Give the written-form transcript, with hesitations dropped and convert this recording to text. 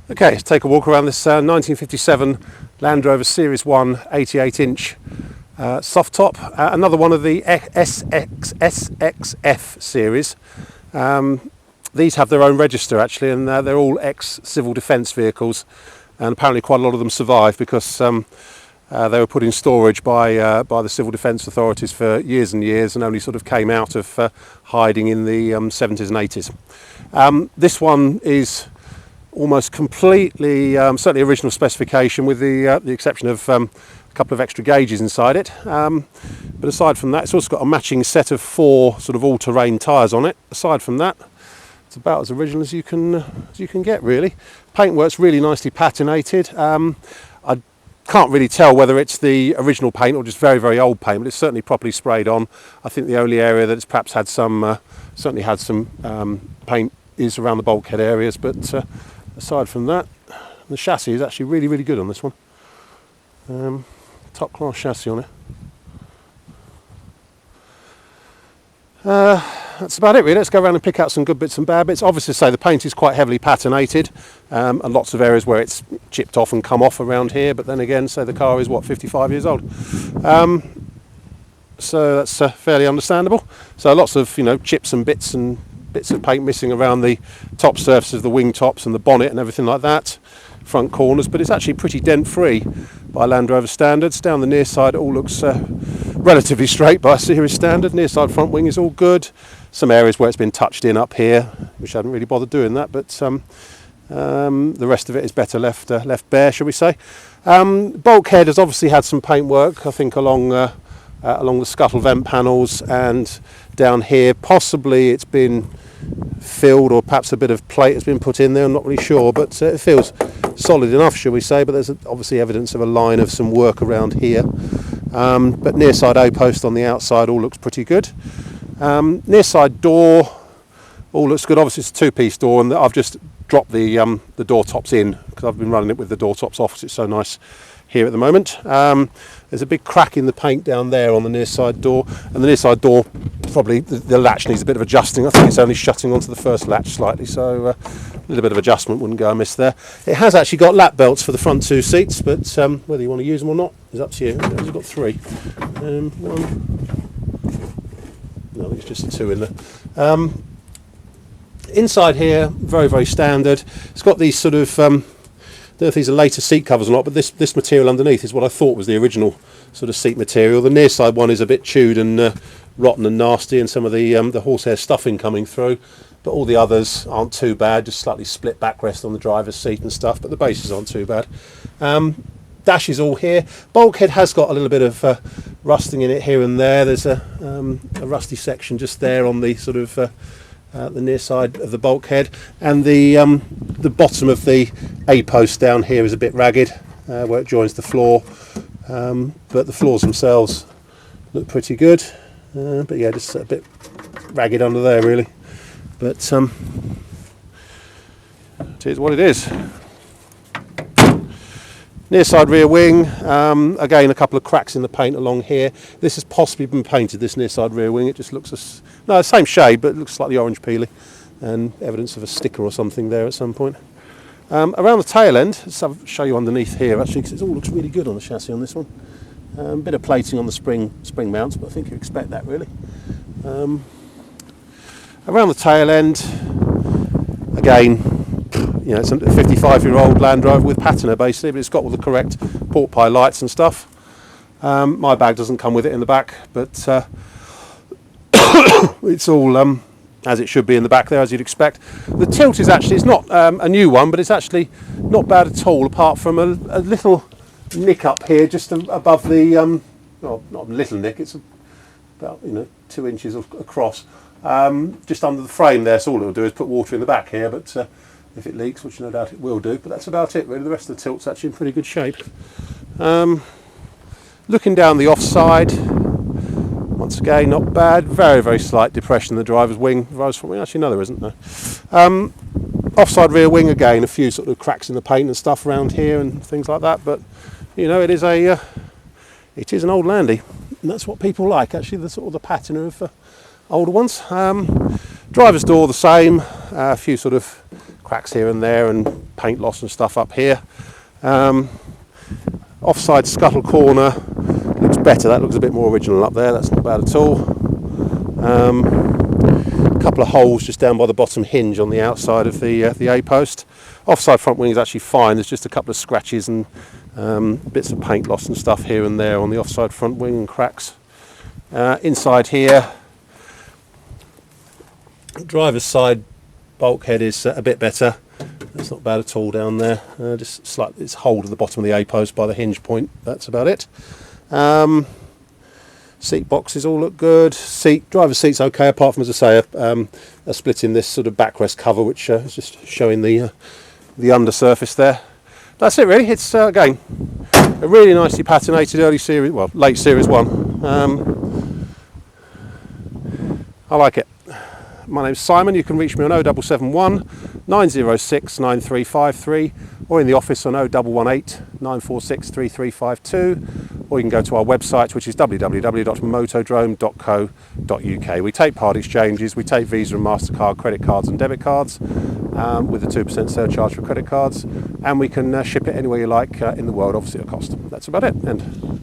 Okay, let's take a walk around this 1957 Land Rover Series 1 88-inch soft top. Another one of the SXF series. These have their own register actually, and they're all ex-civil defence vehicles, and apparently quite a lot of them survived because they were put in storage by the civil defence authorities for years and years, and only sort of came out of hiding in the 70s and 80s. This one is almost completely, certainly original specification, with the exception of a couple of extra gauges inside it. But aside from that, it's also got a matching set of 4 sort of all-terrain tyres on it. Aside from that, it's about as original as you can get, really. Paintwork's really nicely patinated. I can't really tell whether it's the original paint or just very, very old paint, but it's certainly properly sprayed on. I think the only area that it's perhaps had some, certainly had some paint is around the bulkhead areas, but aside from that, the chassis is actually really, really good on this one. Top class chassis on it. That's about it really. Let's go around and pick out some good bits and bad bits. Obviously, say the paint is quite heavily patinated, and lots of areas where it's chipped off and come off around here. But then again, say the car is what, 55 years old, so that's fairly understandable. So lots of chips and bits of paint missing around the top surface of the wing tops and the bonnet and everything like that. Front corners, but it's actually pretty dent free by Land Rover standards. Down the near side it all looks relatively straight by series standard. Near side front wing is all good. Some areas where it's been touched in up here, which I hadn't really bothered doing that, but the rest of it is better left bare, shall we say. Bulkhead has obviously had some paint work, I think, along the scuttle vent panels, and down here possibly it's been filled, or perhaps a bit of plate has been put in there. I'm not really sure, but it feels solid enough, shall we say. But there's obviously evidence of a line of some work around here. But near side A-post on the outside all looks pretty good. Near side door all looks good. Obviously it's a 2-piece door, and I've just dropped the door tops in because I've been running it with the door tops off because it's so nice here at the moment. There's a big crack in the paint down there on the near side door, and the near side door, probably the latch needs a bit of adjusting. I think it's only shutting onto the first latch slightly, so a little bit of adjustment wouldn't go amiss there. It has actually got lap belts for the front 2 seats, but whether you want to use them or not is up to you. It's got 3. One. No, I think it's just the 2 in there. Inside here, very, very standard. It's got these sort of, I don't know if these are later seat covers or not, but this material underneath is what I thought was the original sort of seat material. The near side one is a bit chewed and rotten and nasty, and some of the horsehair stuffing coming through, but all the others aren't too bad. Just slightly split backrest on the driver's seat and stuff, but the bases aren't too bad. Dash is all here. Bulkhead has got a little bit of rusting in it here and there. There's a rusty section just there on the sort of the near side of the bulkhead, and the bottom of the A-post down here is a bit ragged where it joins the floor, but the floors themselves look pretty good, but yeah, just a bit ragged under there really, but it is what it is. Near side rear wing, again a couple of cracks in the paint along here. This has possibly been painted, this near side rear wing. It just looks, no, same shade, but it looks slightly orange peely, and evidence of a sticker or something there at some point. Around the tail end, I'll show you underneath here actually, because it all looks really good on the chassis on this one. A bit of plating on the spring mounts, but I think you expect that really. Around the tail end, again, it's a 55-year-old Land Rover with patina basically, but it's got all the correct port pie lights and stuff. My bag doesn't come with it in the back, but it's all as it should be in the back there, as you'd expect. The tilt is actually, it's not a new one, but it's actually not bad at all, apart from a little nick up here just above the, well, not a little nick, it's about 2 inches across, just under the frame there. So all it'll do is put water in the back here, but if it leaks, which no doubt it will do, but that's about it really. The rest of the tilt's actually in pretty good shape. Looking down the offside, once again not bad. Very, very slight depression in the driver's wing. Actually no, there isn't. No. Offside rear wing, again a few sort of cracks in the paint and stuff around here and things like that, but it is an old Landy, and that's what people like actually, the sort of the patina of older ones. Driver's door the same, a few sort of cracks here and there and paint loss and stuff up here. Offside scuttle corner looks better. That looks a bit more original up there. That's not bad at all. A couple of holes just down by the bottom hinge on the outside of the A post. Offside front wing is actually fine. There's just a couple of scratches and bits of paint loss and stuff here and there on the offside front wing and cracks. Inside here, driver's side bulkhead is a bit better. That's not bad at all down there. Just slightly, it's hole at the bottom of the A post by the hinge point. That's about it. Seat boxes all look good. Driver's seat's okay, apart from, as I say, a split in this sort of backrest cover, which is just showing the undersurface there. That's it really. It's again a really nicely patinated late series one. I like it. My name's Simon. You can reach me on 0771 906 9353 or in the office on 0118 946 3352, or you can go to our website, which is www.motodrome.co.uk. We take part exchanges, we take Visa and MasterCard credit cards and debit cards with a 2% surcharge for credit cards, and we can ship it anywhere you like in the world, obviously at a cost. That's about it. And